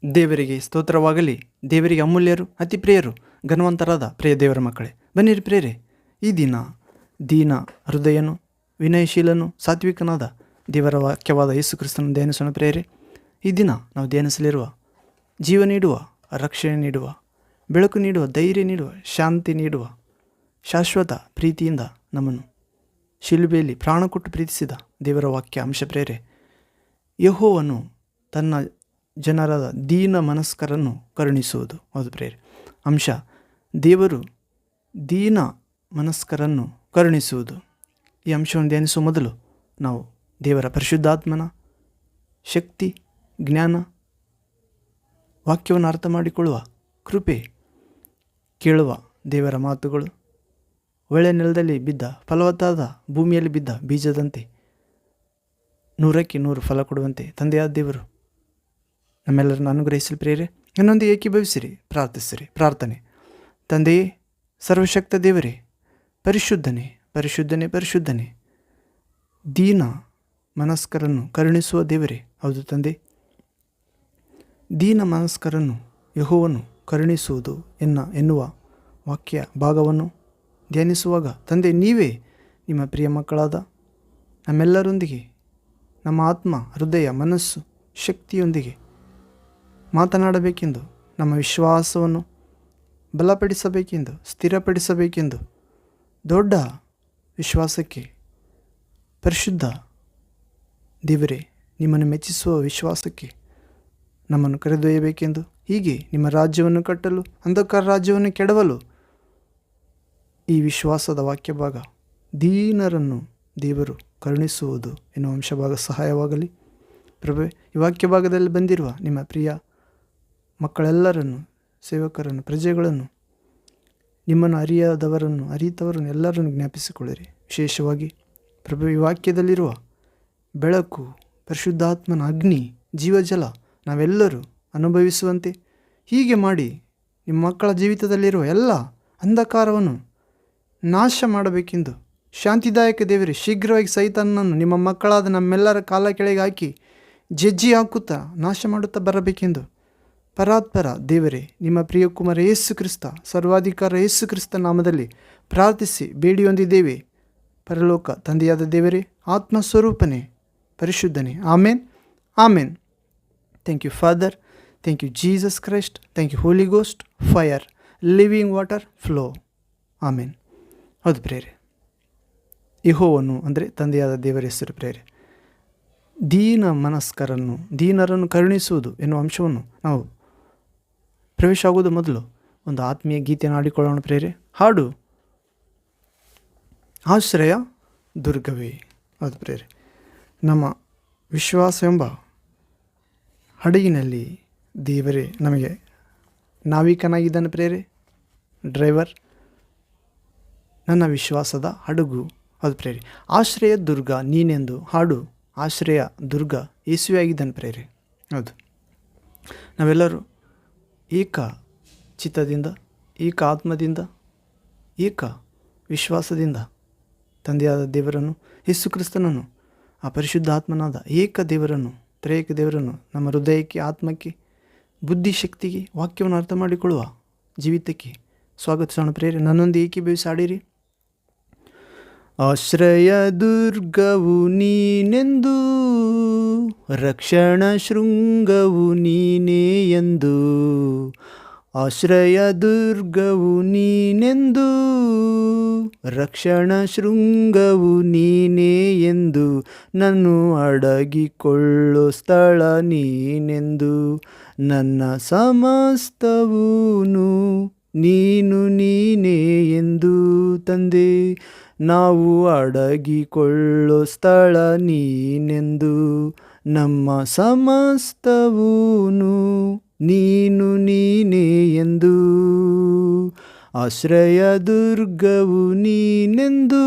ದೇವರಿಗೆ ಸ್ತೋತ್ರವಾಗಲಿ. ದೇವರಿಗೆ ಅಮೂಲ್ಯರು, ಅತಿ ಪ್ರಿಯರು, ಘನವಂತರಾದ ಪ್ರಿಯ ದೇವರ ಮಕ್ಕಳೇ, ಬನ್ನಿರಿ ಪ್ರಿಯರೇ. ಈ ದಿನ ದೀನ ಹೃದಯನು, ವಿನಯಶೀಲನು, ಸಾತ್ವಿಕನಾದ ದೇವರ ವಾಕ್ಯವಾದ ಯೇಸು ಕ್ರಿಸ್ತನ ಧ್ಯಾನಿಸೋಣ ಪ್ರಿಯರೇ. ಈ ದಿನ ನಾವು ಧ್ಯಾನಿಸಲಿರುವ ಜೀವ ನೀಡುವ, ರಕ್ಷಣೆ ನೀಡುವ, ಬೆಳಕು ನೀಡುವ, ಧೈರ್ಯ ನೀಡುವ, ಶಾಂತಿ ನೀಡುವ, ಶಾಶ್ವತ ಪ್ರೀತಿಯಿಂದ ನಮ್ಮನ್ನು ಶಿಲುಬೆಯಲ್ಲಿ ಪ್ರಾಣ ಕೊಟ್ಟು ಪ್ರೀತಿಸಿದ ದೇವರ ವಾಕ್ಯ ಅಂಶ ಪ್ರೇರೆ. ಯೆಹೋವನು ತನ್ನ ಜನರಾದ ದೀನ ಮನಸ್ಕರನ್ನು ಕರುಣಿಸುವುದು. ಹೌದು ಪ್ರೇರೆ. ಅಂಶ ದೇವರು ದೀನ ಮನಸ್ಕರನ್ನು ಕರುಣಿಸುವುದು. ಈ ಅಂಶವನ್ನು ಧ್ಯಾನಿಸುವ ಮೊದಲು ನಾವು ದೇವರ ಪರಿಶುದ್ಧಾತ್ಮನ ಶಕ್ತಿ, ಜ್ಞಾನ, ವಾಕ್ಯವನ್ನು ಅರ್ಥ ಮಾಡಿಕೊಳ್ಳುವ ಕೃಪೆ, ಕೇಳುವ ದೇವರ ಮಾತುಗಳು ಒಳ್ಳೆ ನೆಲದಲ್ಲಿ ಬಿದ್ದ, ಫಲವತ್ತಾದ ಭೂಮಿಯಲ್ಲಿ ಬಿದ್ದ ಬೀಜದಂತೆ 100ಕ್ಕೆ 100 ಫಲ ಕೊಡುವಂತೆ ತಂದೆಯಾದ ದೇವರು ನಮ್ಮೆಲ್ಲರನ್ನು ಅನುಗ್ರಹಿಸಲು ಪ್ರೇರೆ. ಇನ್ನೊಂದಿಗೆ ಏಕೀಭವಿಸಿರಿ, ಪ್ರಾರ್ಥಿಸಿರಿ. ಪ್ರಾರ್ಥನೆ. ತಂದೆಯೇ, ಸರ್ವಶಕ್ತ ದೇವರೇ, ಪರಿಶುದ್ಧನೇ, ಪರಿಶುದ್ಧನೇ, ಪರಿಶುದ್ಧನೇ, ದೀನ ಮನಸ್ಕರನ್ನು ಕರುಣಿಸುವ ದೇವರೇ. ಹೌದು ತಂದೆ, ದೀನ ಮನಸ್ಕರನ್ನು ಯೆಹೋವನು ಕರುಣಿಸುವುದು ಎನ್ನುವ ವಾಕ್ಯ ಭಾಗವನ್ನು ಧ್ಯಾನಿಸುವಾಗ ತಂದೆ, ನೀವೇ ನಿಮ್ಮ ಪ್ರಿಯ ಮಕ್ಕಳಾದ ನಮ್ಮೆಲ್ಲರೊಂದಿಗೆ, ನಮ್ಮ ಆತ್ಮ, ಹೃದಯ, ಮನಸ್ಸು, ಶಕ್ತಿಯೊಂದಿಗೆ ಮಾತನಾಡಬೇಕೆಂದು, ನಮ್ಮ ವಿಶ್ವಾಸವನ್ನು ಬಲಪಡಿಸಬೇಕೆಂದು, ಸ್ಥಿರಪಡಿಸಬೇಕೆಂದು, ದೊಡ್ಡ ವಿಶ್ವಾಸಕ್ಕೆ, ಪರಿಶುದ್ಧ ದೇವರೇ, ನಿಮ್ಮನ್ನು ಮೆಚ್ಚಿಸುವ ವಿಶ್ವಾಸಕ್ಕೆ ನಮ್ಮನ್ನು ಕರೆದೊಯ್ಯಬೇಕೆಂದು, ಹೀಗೆ ನಿಮ್ಮ ರಾಜ್ಯವನ್ನು ಕಟ್ಟಲು, ಅಂಧಕಾರ ರಾಜ್ಯವನ್ನು ಕೆಡವಲು ಈ ವಿಶ್ವಾಸದ ವಾಕ್ಯ ಭಾಗ ದೀನರನ್ನು ದೇವರು ಕರುಣಿಸುವುದು ಎನ್ನುವ ಅಂಶ ಭಾಗ ಸಹಾಯವಾಗಲಿ. ಪ್ರಭು, ಈ ವಾಕ್ಯ ಭಾಗದಲ್ಲಿ ಬಂದಿರುವ ನಿಮ್ಮ ಪ್ರಿಯ ಮಕ್ಕಳೆಲ್ಲರನ್ನು, ಸೇವಕರನ್ನು, ಪ್ರಜೆಗಳನ್ನು, ನಿಮ್ಮನ್ನು ಅರಿತವರನ್ನು ಎಲ್ಲರನ್ನು ಜ್ಞಾಪಿಸಿಕೊಳ್ಳಿರಿ. ವಿಶೇಷವಾಗಿ ಪ್ರಭು, ಈ ವಾಕ್ಯದಲ್ಲಿರುವ ಬೆಳಕು, ಪರಿಶುದ್ಧಾತ್ಮನ ಅಗ್ನಿ, ಜೀವಜಲ ನಾವೆಲ್ಲರೂ ಅನುಭವಿಸುವಂತೆ ಹೀಗೆ ಮಾಡಿ ನಿಮ್ಮ ಮಕ್ಕಳ ಜೀವಿತದಲ್ಲಿರುವ ಎಲ್ಲ ಅಂಧಕಾರವನ್ನು ನಾಶ ಮಾಡಬೇಕೆಂದು, ಶಾಂತಿದಾಯಕ ದೇವರೇ, ಶೀಘ್ರವಾಗಿ ಸೈತಾನನನ್ನು ನಿಮ್ಮ ಮಕ್ಕಳಾದ ನಮ್ಮೆಲ್ಲರ ಕಾಲ ಕೆಳಗೆ ಹಾಕಿ ಜಜ್ಜಿ ಹಾಕುತ್ತಾ ನಾಶ ಮಾಡುತ್ತಾ ಬರಬೇಕೆಂದು ಪರಾತ್ಪರ ದೇವರೇ, ನಿಮ್ಮ ಪ್ರಿಯಕುಮಾರ ಯೇಸು ಕ್ರಿಸ್ತ, ಸರ್ವಾಧಿಕಾರ ಯೇಸು ಕ್ರಿಸ್ತ ನಾಮದಲ್ಲಿ ಪ್ರಾರ್ಥಿಸಿ ಬೇಡಿ ಹೊಂದಿದ್ದೇವೆ. ಪರಲೋಕ ತಂದೆಯಾದ ದೇವರೇ, ಆತ್ಮಸ್ವರೂಪನೇ, ಪರಿಶುದ್ಧನೇ. Amen, amen. Thank you Father, thank you Jesus Christ, thank you Holy Ghost, fire, living water, flow. Amen. ಹೌದು ಪ್ರೇರೆ, ಯೆಹೋವನು ಅಂದರೆ ತಂದೆಯಾದ ದೇವರ ಹೆಸರು ಪ್ರೇರೆ. ದೀನ ಮನಸ್ಕರನ್ನು, ದೀನರನ್ನು ಕರುಣಿಸುವುದು ಎನ್ನುವ ಅಂಶವನ್ನು ನಾವು ಪ್ರವೇಶ ಆಗುವುದು ಮೊದಲು ಒಂದು ಆತ್ಮೀಯ ಗೀತೆಯನ್ನು ಆಡಿಕೊಳ್ಳೋಣ ಪ್ರೇರೆ. ಹಾಡು ಆಶ್ರಯ ದುರ್ಗವೇ. ಹೌದು ಪ್ರೇರೆ, ನಮ್ಮ ವಿಶ್ವಾಸ ಎಂಬ ಹಡಗಿನಲ್ಲಿ ದೇವರೇ ನಮಗೆ ನಾವಿಕನಾಗಿದ್ದಾನೆ ಪ್ರೇರೆ, ಡ್ರೈವರ್, ನನ್ನ ವಿಶ್ವಾಸದ ಹಡಗು. ಹೌದು ಪ್ರೇರೆ, ಆಶ್ರಯ ದುರ್ಗ ನೀನೆಂದು ಹಾಡು. ಆಶ್ರಯ ದುರ್ಗ ಯೇಸುವೆ ಆಗಿದ್ದಾನೆ ಪ್ರೇರೆ. ಹೌದು, ನಾವೆಲ್ಲರೂ ಏಕ ಚಿತ್ತದಿಂದ, ಏಕ ಆತ್ಮದಿಂದ, ಏಕ ವಿಶ್ವಾಸದಿಂದ ತಂದೆಯಾದ ದೇವರನ್ನು, ಯೇಸು ಕ್ರಿಸ್ತನನ್ನು, ಆ ಪರಿಶುದ್ಧ ಆತ್ಮನಾದ ಏಕ ದೇವರನ್ನು, ತ್ರೇಕ ದೇವರನ್ನು ನಮ್ಮ ಹೃದಯಕ್ಕೆ, ಆತ್ಮಕ್ಕೆ, ಬುದ್ಧಿಶಕ್ತಿಗೆ, ವಾಕ್ಯವನ್ನು ಅರ್ಥ ಮಾಡಿಕೊಳ್ಳುವ ಜೀವಿತಕ್ಕೆ ಸ್ವಾಗತಿಸೋಣ ಪ್ರೇರೆ. ನನ್ನೊಂದು ಏಕೀಭವಿಸಿ ಆಡಿರಿ. ಆಶ್ರಯ ದುರ್ಗವು ನೀನೆಂದು, ರಕ್ಷಣ ಶೃಂಗವು ನೀನೇ ಎಂದು. ಆಶ್ರಯ ದುರ್ಗವು ನೀನೆಂದು, ರಕ್ಷಣ ಶೃಂಗವು ನೀನೇ ಎಂದು. ನನ್ನು ಅಡಗಿಕೊಳ್ಳೋ ಸ್ಥಳ ನೀನೆಂದು. ನನ್ನ ಸಮಸ್ತವೂನು ನೀನೇ ಎಂದು. ತಂದೆ, ನಾವು ಅಡಗಿಕೊಳ್ಳೋ ಸ್ಥಳ ನೀನೆಂದು. ನಮ್ಮ ಸಮಸ್ತವೂನು ನೀನೇ ಎಂದು. ಆಶ್ರಯ ದುರ್ಗವು ನೀನೆಂದು,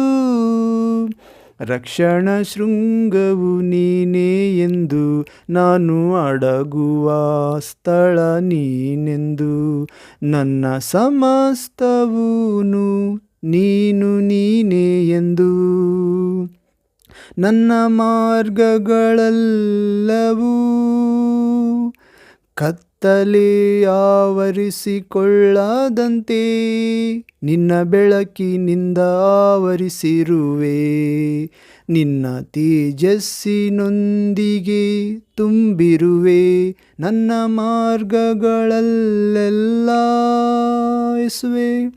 ರಕ್ಷಣ ಶೃಂಗವು ನೀನೇ ಎಂದು. ನಾನು ಅಡಗುವ ಸ್ಥಳ ನೀನೆಂದು. ನನ್ನ ಸಮಸ್ತವೂನು ನೀನೇ ಎಂದು. ನನ್ನ ಮಾರ್ಗಗಳೆಲ್ಲವೂ ಕತ್ತಲೆ ಆವರಿಸಿಕೊಳ್ಳದಂತೆ ನಿನ್ನ ಬೆಳಕಿನಿಂದ ಆವರಿಸಿರುವೆ. ನಿನ್ನ ತೇಜಸ್ಸಿನೊಂದಿಗೆ ತುಂಬಿರುವೆ ನನ್ನ ಮಾರ್ಗಗಳಲ್ಲೆಲ್ಲ ಯೇಸುವೆ.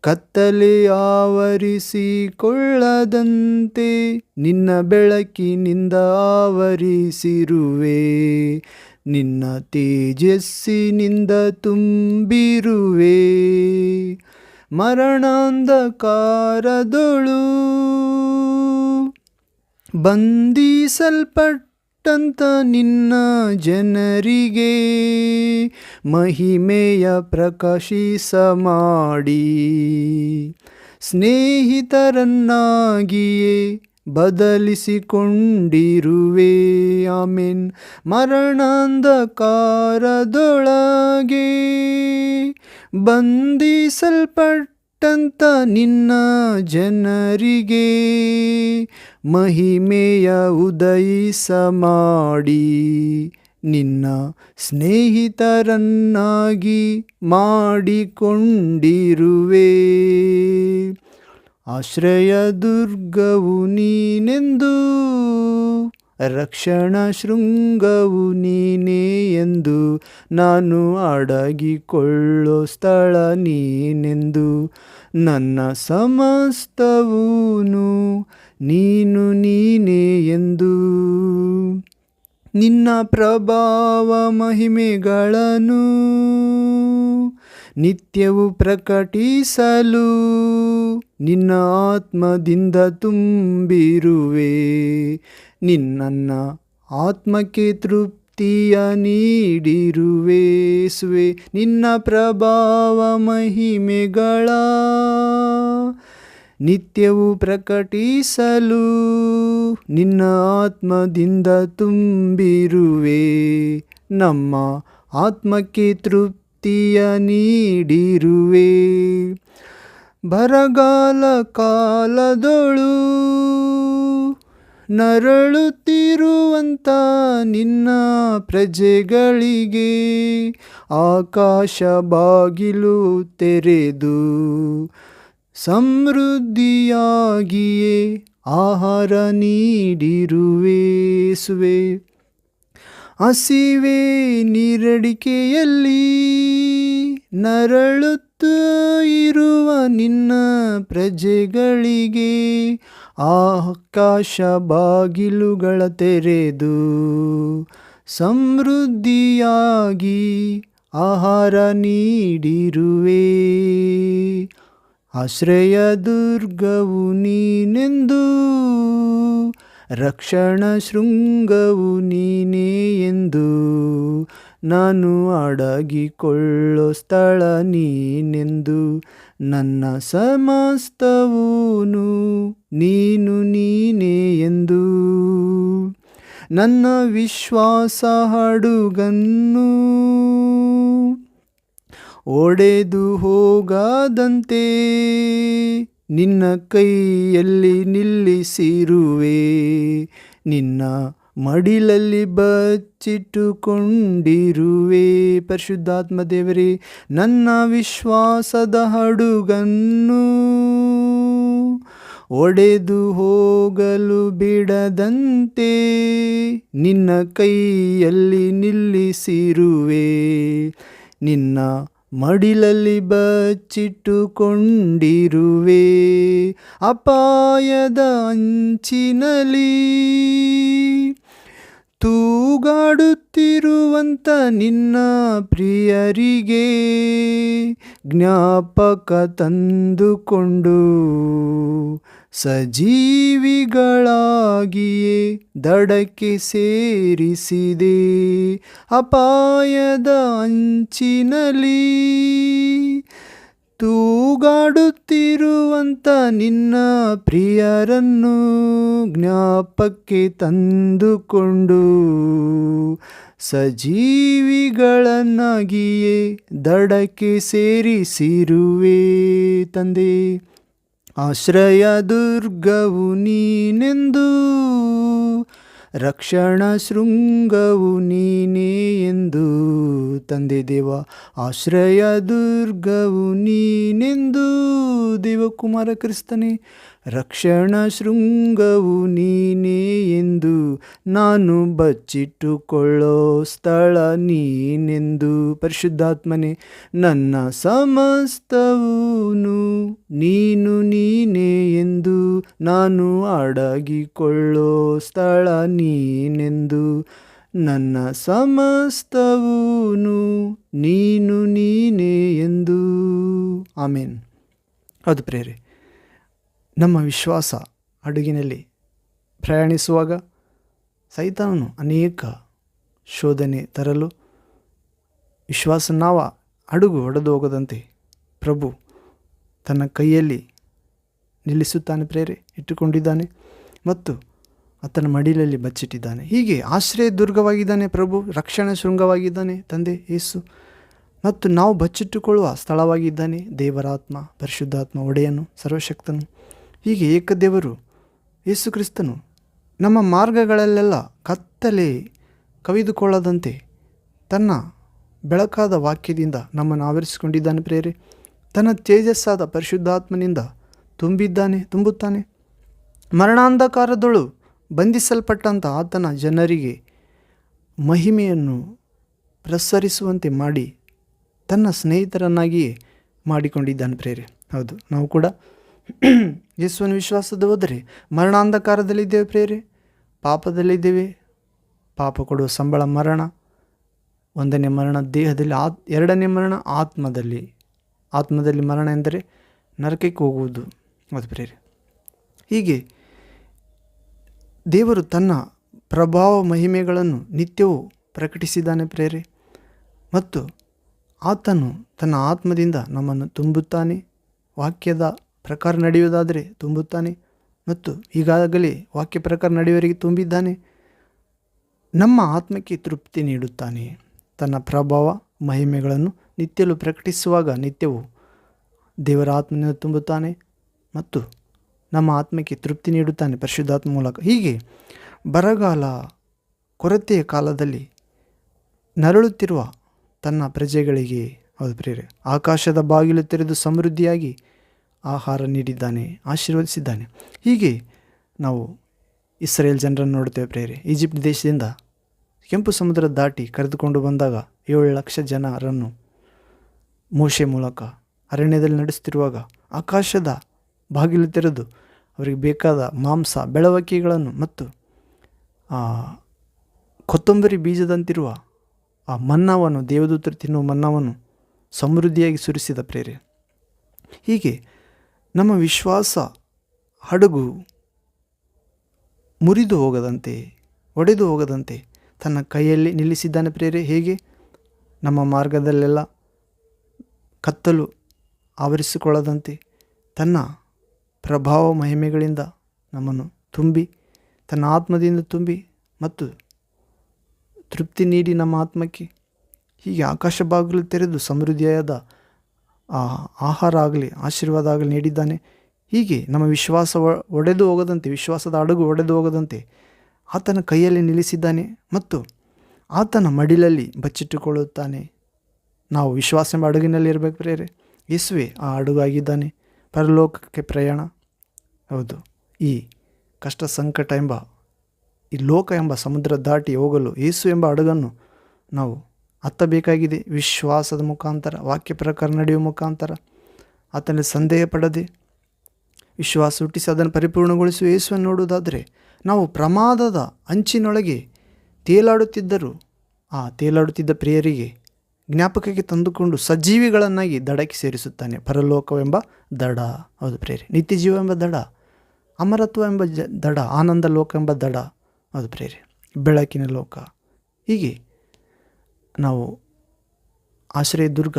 ಕತ್ತಲೆ ಆವರಿಸಿಕೊಳ್ಳದಂತೆ ನಿನ್ನ ಬೆಳಕಿನಿಂದ ಆವರಿಸಿರುವೆ. ನಿನ್ನ ತೇಜಸ್ಸಿನಿಂದ ತುಂಬಿರುವೆ. ಮರಣಾಂಧಕಾರದೊಳು ಬಂಧಿಸಲ್ಪಟ್ಟಂತ ನಿನ್ನ ಜನರಿಗೆ ಮಹಿಮೆಯ ಪ್ರಕಾಶಿಸ ಮಾಡಿ ಸ್ನೇಹಿತರನ್ನಾಗಿಯೇ ಬದಲಿಸಿಕೊಂಡಿರುವೆ. ಆಮೆನ್. ಮರಣಾಂಧಕಾರದೊಳಗೆ ಬಂಧಿಸಲ್ಪಟ್ಟಂತ ನಿನ್ನ ಜನರಿಗೆ ಮಹಿಮೆಯ ಉದಯಿಸ ಮಾಡಿ ನಿನ್ನ ಸ್ನೇಹಿತರನ್ನಾಗಿ ಮಾಡಿಕೊಂಡಿರುವೆ. ಆಶ್ರಯ ದುರ್ಗವು ನೀನೆಂದು ರಕ್ಷಣಾ ಶೃಂಗವು ನೀನೇ ಎಂದು ನಾನು ಅಡಗಿಕೊಳ್ಳೋ ಸ್ಥಳ ನೀನೆಂದು ನನ್ನ ಸಮಸ್ತವೂನು ನೀನೇ ಎಂದು ನಿನ್ನ ಪ್ರಭಾವ ಮಹಿಮೆಗಳನ್ನು ನಿತ್ಯವೂ ಪ್ರಕಟಿಸಲು ನಿನ್ನ ಆತ್ಮದಿಂದ ತುಂಬಿರುವೆ. ನಿನ್ನ ಆತ್ಮಕ್ಕೆ ತೃಪ್ತಿಯ ನೀಡಿರುವೆ ಯೇಸುವೆ. ನಿನ್ನ ಪ್ರಭಾವ ಮಹಿಮೆಗಳ ನಿತ್ಯವೂ ಪ್ರಕಟಿಸಲು ನಿನ್ನ ಆತ್ಮದಿಂದ ತುಂಬಿರುವೆ. ನಮ್ಮ ಆತ್ಮಕ್ಕೆ ತೃಪ್ತಿಯ ನೀಡಿರುವೆ. ಬರಗಾಲ ಕಾಲದೊಳು ನರಳುತ್ತಿರುವಂತ ನಿನ್ನ ಪ್ರಜೆಗಳಿಗೆ ಆಕಾಶ ಬಾಗಿಲು ತೆರೆದು ಸಮೃದ್ಧಿಯಾಗಿಯೇ ಆಹಾರ ನೀಡಿರುವೆ ಯೇಸುವೆ. ಹಸಿವೆ ನೀರಡಿಕೆಯಲ್ಲಿ ನರಳುತ್ತ ಇರುವ ನಿನ್ನ ಪ್ರಜೆಗಳಿಗೆ ಆಕಾಶ ಬಾಗಿಲುಗಳ ತೆರೆದು ಸಮೃದ್ಧಿಯಾಗಿ ಆಹಾರ ನೀಡಿರುವೆ. ಆಶ್ರಯ ದುರ್ಗವು ನೀನೆಂದು ರಕ್ಷಣಾ ಶೃಂಗವು ನೀನೇ ಎಂದು ನಾನು ಅಡಗಿಕೊಳ್ಳೋ ಸ್ಥಳ ನೀನೆಂದು ನನ್ನ ಸಮಸ್ತವೂನು ನೀನೇ ಎಂದು ನನ್ನ ವಿಶ್ವಾಸ ಹಡುಗನ್ನು ಒಡೆದು ಹೋಗದಂತೆ ನಿನ್ನ ಕೈಯಲ್ಲಿ ನಿಲ್ಲಿಸಿರುವೆ. ನಿನ್ನ ಮಡಿಲಲ್ಲಿ ಬಚ್ಚಿಟ್ಟುಕೊಂಡಿರುವೆ. ಪರಿಶುದ್ಧಾತ್ಮ ದೇವರೇ, ನನ್ನ ವಿಶ್ವಾಸದ ಹಡುಗನ್ನು ಒಡೆದು ಹೋಗಲು ಬಿಡದಂತೆ ನಿನ್ನ ಕೈಯಲ್ಲಿ ನಿಲ್ಲಿಸಿರುವೆ. ನಿನ್ನ ಮಡಿಲಲ್ಲಿ ಬಚ್ಚಿಟ್ಟುಕೊಂಡಿರುವೆ. ಅಪಾಯದ ಅಂಚಿನಲ್ಲಿ ತೂಗಾಡುತ್ತಿರುವಂತ ನಿನ್ನ ಪ್ರಿಯರಿಗೆ ಜ್ಞಾಪಕ ತಂದುಕೊಂಡು ಸಜೀವಿಗಳಾಗಿಯೇ ದಡಕ್ಕೆ ಸೇರಿಸಿದೆ. ಅಪಾಯದ ಅಂಚಿನಲ್ಲಿ ತೂಗಾಡುತ್ತಿರುವಂತ ನಿನ್ನ ಪ್ರಿಯರನ್ನು ಜ್ಞಾಪಕ್ಕೆ ತಂದುಕೊಂಡು ಸಜೀವಿಗಳನ್ನಾಗಿಯೇ ದಡಕ್ಕೆ ಸೇರಿಸಿರುವೆ ತಂದೆ. ಆಶ್ರಯ ದುರ್ಗವು ನೀನೆಂದು ರಕ್ಷಣಾ ಶೃಂಗವು ನೀನೇ ಎಂದು ತಂದೆ ದೇವ, ಆಶ್ರಯ ದುರ್ಗವು ನೀನೆಂದು ದೇವಕುಮಾರ ಕ್ರಿಸ್ತನೇ, ರಕ್ಷಣಾ ಶೃಂಗವು ನೀನೇ ಎಂದು ನಾನು ಬಚ್ಚಿಟ್ಟುಕೊಳ್ಳೋ ಸ್ಥಳ ನೀನೆಂದು. ಪರಿಶುದ್ಧಾತ್ಮನೇ, ನನ್ನ ಸಮಸ್ತವೂನು ನೀನೇ ಎಂದು ನಾನು ಅಡಗಿಕೊಳ್ಳೋ ಸ್ಥಳ ನೀನೆಂದು. ನನ್ನ ಸಮಸ್ತವೂನು ನೀನೇ ಎಂದು. ಆಮೇನ್. ಹೌದು ಪ್ರೇರೆ, ನಮ್ಮ ವಿಶ್ವಾಸ ಹಡಗಿನಲ್ಲಿ ಪ್ರಯಾಣಿಸುವಾಗ ಸೈತಾನನು ಅನೇಕ ಶೋಧನೆ ತರಲು ವಿಶ್ವಾಸ ಹಡಗು ಒಡೆದು ಹೋಗದಂತೆ ಪ್ರಭು ತನ್ನ ಕೈಯಲ್ಲಿ ನಿಲ್ಲಿಸುತ್ತಾನೆ ಪ್ರೇರೆ, ಇಟ್ಟುಕೊಂಡಿದ್ದಾನೆ ಮತ್ತು ಆತನ ಮಡಿಲಲ್ಲಿ ಬಚ್ಚಿಟ್ಟಿದ್ದಾನೆ. ಹೀಗೆ ಆಶ್ರಯ ದುರ್ಗವಾಗಿದ್ದಾನೆ ಪ್ರಭು, ರಕ್ಷಣಾ ಶೃಂಗವಾಗಿದ್ದಾನೆ ತಂದೆ ಯೇಸು, ಮತ್ತು ನಾವು ಬಚ್ಚಿಟ್ಟುಕೊಳ್ಳುವ ಸ್ಥಳವಾಗಿದ್ದಾನೆ ದೇವರಾತ್ಮ, ಪರಿಶುದ್ಧಾತ್ಮ, ಒಡೆಯನು, ಸರ್ವಶಕ್ತನು. ಹೀಗೆ ಏಕದೇವರು ಯೇಸು ಕ್ರಿಸ್ತನು ನಮ್ಮ ಮಾರ್ಗಗಳಲ್ಲೆಲ್ಲ ಕತ್ತಲೆ ಕವಿದುಕೊಳ್ಳದಂತೆ ತನ್ನ ಬೆಳಕಾದ ವಾಕ್ಯದಿಂದ ನಮ್ಮನ್ನು ಆವರಿಸಿಕೊಂಡಿದ್ದಾನೆ ಪ್ರೇರೆ. ತನ್ನ ತೇಜಸ್ಸಾದ ಪರಿಶುದ್ಧಾತ್ಮನಿಂದ ತುಂಬುತ್ತಾನೆ. ಮರಣಾಂಧಕಾರದೊಳು ಬಂಧಿಸಲ್ಪಟ್ಟಂಥ ಆತನ ಜನರಿಗೆ ಮಹಿಮೆಯನ್ನು ಪ್ರಸರಿಸುವಂತೆ ಮಾಡಿ ತನ್ನ ಸ್ನೇಹಿತರನ್ನಾಗಿಯೇ ಮಾಡಿಕೊಂಡಿದ್ದಾನೆ ಪ್ರೇರೆ. ಹೌದು, ನಾವು ಕೂಡ ಯೇಸುವಿನ ವಿಶ್ವಾಸದ ಹೋದರೆ ಮರಣಾಂಧಕಾರದಲ್ಲಿದ್ದೇವೆ ಪ್ರೇರೆ, ಪಾಪದಲ್ಲಿದ್ದೇವೆ. ಪಾಪ ಕೊಡುವ ಸಂಬಳ ಮರಣ. ಒಂದನೇ ಮರಣ ದೇಹದಲ್ಲಿ, ಎರಡನೇ ಮರಣ ಆತ್ಮದಲ್ಲಿ ಮರಣ ಎಂದರೆ ನರಕಕ್ಕೆ ಹೋಗುವುದು. ಅದು ಪ್ರೇರೆ. ಹೀಗೆ ದೇವರು ತನ್ನ ಪ್ರಭಾವ ಮಹಿಮೆಗಳನ್ನು ನಿತ್ಯವೂ ಪ್ರಕಟಿಸಿದ್ದಾನೆ ಪ್ರೇರೆ, ಮತ್ತು ಆತನು ತನ್ನ ಆತ್ಮದಿಂದ ನಮ್ಮನ್ನು ತುಂಬುತ್ತಾನೆ. ವಾಕ್ಯದ ಪ್ರಕಾರ ನಡೆಯುವುದಾದರೆ ತುಂಬುತ್ತಾನೆ, ಮತ್ತು ಈಗಾಗಲೇ ವಾಕ್ಯ ಪ್ರಕಾರ ನಡೆಯುವವರಿಗೆ ತುಂಬಿದ್ದಾನೆ. ನಮ್ಮ ಆತ್ಮಕ್ಕೆ ತೃಪ್ತಿ ನೀಡುತ್ತಾನೆ. ತನ್ನ ಪ್ರಭಾವ ಮಹಿಮೆಗಳನ್ನು ನಿತ್ಯಲು ಪ್ರಕಟಿಸುವಾಗ ನಿತ್ಯವೂ ದೇವರ ಆತ್ಮನಿಂದ ತುಂಬುತ್ತಾನೆ ಮತ್ತು ನಮ್ಮ ಆತ್ಮಕ್ಕೆ ತೃಪ್ತಿ ನೀಡುತ್ತಾನೆ ಪರಿಶುದ್ಧಾತ್ಮ ಮೂಲಕ. ಹೀಗೆ ಬರಗಾಲ, ಕೊರತೆಯ ಕಾಲದಲ್ಲಿ ನರಳುತ್ತಿರುವ ತನ್ನ ಪ್ರಜೆಗಳಿಗೆ, ಹೌದು ಪ್ರೇರೆ, ಆಕಾಶದ ಬಾಗಿಲು ತೆರೆದು ಸಮೃದ್ಧಿಯಾಗಿ ಆಹಾರ ನೀಡಿದ್ದಾನೆ, ಆಶೀರ್ವದಿಸಿದ್ದಾನೆ. ಹೀಗೆ ನಾವು ಇಸ್ರೇಲ್ ಜನರನ್ನು ನೋಡ್ತೇವೆ ಪ್ರೇರೆ. ಈಜಿಪ್ಟ್ ದೇಶದಿಂದ ಕೆಂಪು ಸಮುದ್ರ ದಾಟಿ ಕರೆದುಕೊಂಡು ಬಂದಾಗ 7 ಲಕ್ಷ ಜನರನ್ನು ಮೋಶೆ ಮೂಲಕ ಅರಣ್ಯದಲ್ಲಿ ನಡೆಸುತ್ತಿರುವಾಗ ಆಕಾಶದ ಬಾಗಿಲು ತೆರೆದು ಅವರಿಗೆ ಬೇಕಾದ ಮಾಂಸ, ಬೆಳವಕ್ಕಿಗಳನ್ನು ಮತ್ತು ಕೊತ್ತಂಬರಿ ಬೀಜದಂತಿರುವ ಆ ಮನ್ನವನ್ನು, ದೇವದೂತರು ತಿನ್ನುವ ಮನ್ನವನ್ನು ಸಮೃದ್ಧಿಯಾಗಿ ಸುರಿಸಿದ ಪ್ರೇರೆ. ಹೀಗೆ ನಮ್ಮ ವಿಶ್ವಾಸ ಹಡಗು ಮುರಿದು ಹೋಗದಂತೆ, ಒಡೆದು ಹೋಗದಂತೆ ತನ್ನ ಕೈಯಲ್ಲಿ ನಿಲ್ಲಿಸಿದ್ದಾನೆ ಪ್ರೇರೆ. ಹೇಗೆ ನಮ್ಮ ಮಾರ್ಗದಲ್ಲೆಲ್ಲ ಕತ್ತಲು ಆವರಿಸಿಕೊಳ್ಳದಂತೆ ತನ್ನ ಪ್ರಭಾವ ಮಹಿಮೆಗಳಿಂದ ನಮ್ಮನ್ನು ತುಂಬಿ, ತನ್ನ ಆತ್ಮದಿಂದ ತುಂಬಿ ಮತ್ತು ತೃಪ್ತಿ ನೀಡಿ ನಮ್ಮ ಆತ್ಮಕ್ಕೆ ಹೀಗೆ ಆಕಾಶ ಬಾಗಿಲು ತೆರೆದು ಸಮೃದ್ಧಿಯಾದ ಆಹಾರ ಆಗಲಿ, ಆಶೀರ್ವಾದ ಆಗಲಿ ನೀಡಿದ್ದಾನೆ. ಹೀಗೆ ನಮ್ಮ ವಿಶ್ವಾಸ ಒಡೆದು ಹೋಗದಂತೆ, ವಿಶ್ವಾಸದ ಹಡಗು ಒಡೆದು ಹೋಗದಂತೆ ಆತನ ಕೈಯಲ್ಲಿ ನಿಲ್ಲಿಸಿದ್ದಾನೆ ಮತ್ತು ಆತನ ಮಡಿಲಲ್ಲಿ ಬಚ್ಚಿಟ್ಟುಕೊಳ್ಳುತ್ತಾನೆ. ನಾವು ವಿಶ್ವಾಸ ಎಂಬ ಹಡಗಿನಲ್ಲಿ ಇರಬೇಕು ಪ್ರೇರೆ. ಯೇಸುವೆ ಆ ಹಡಗಾಗಿದ್ದಾನೆ. ಪರಲೋಕಕ್ಕೆ ಪ್ರಯಾಣ, ಹೌದು, ಈ ಕಷ್ಟ ಸಂಕಟ ಎಂಬ ಈ ಲೋಕ ಎಂಬ ಸಮುದ್ರ ದಾಟಿ ಹೋಗಲು ಯೇಸು ಎಂಬ ಹಡಗನ್ನು ನಾವು ಹತ್ತಬೇಕಾಗಿದೆ. ವಿಶ್ವಾಸದ ಮುಖಾಂತರ, ವಾಕ್ಯ ಪ್ರಕಾರ ನಡೆಯುವ ಮುಖಾಂತರ, ಆತನಲ್ಲಿ ಸಂದೇಹ ಪಡದೆ ವಿಶ್ವಾಸ ಹುಟ್ಟಿಸಿ ಅದನ್ನು ಪರಿಪೂರ್ಣಗೊಳಿಸುವ ಯೇಸುವನ್ನು ನೋಡುವುದಾದರೆ ನಾವು ಪ್ರಮಾದದ ಅಂಚಿನೊಳಗೆ ತೇಲಾಡುತ್ತಿದ್ದರೂ ಆ ತೇಲಾಡುತ್ತಿದ್ದ ಪ್ರಿಯರಿಗೆ ಜ್ಞಾಪಕಕ್ಕೆ ತಂದುಕೊಂಡು ಸಜೀವಿಗಳನ್ನಾಗಿ ದಡಕ್ಕೆ ಸೇರಿಸುತ್ತಾನೆ. ಪರಲೋಕವೆಂಬ ದಡ, ಹೌದು ಪ್ರೇರೆ, ನಿತ್ಯ ಜೀವ ಎಂಬ ದಡ, ಅಮರತ್ವ ಎಂಬ ದಡ, ಆನಂದ ಲೋಕ ಎಂಬ ದಡ, ಹೌದು ಪ್ರೇರೆ, ಬೆಳಕಿನ ಲೋಕ. ಹೀಗೆ ನಾವು ಆಶ್ರಯ ದುರ್ಗ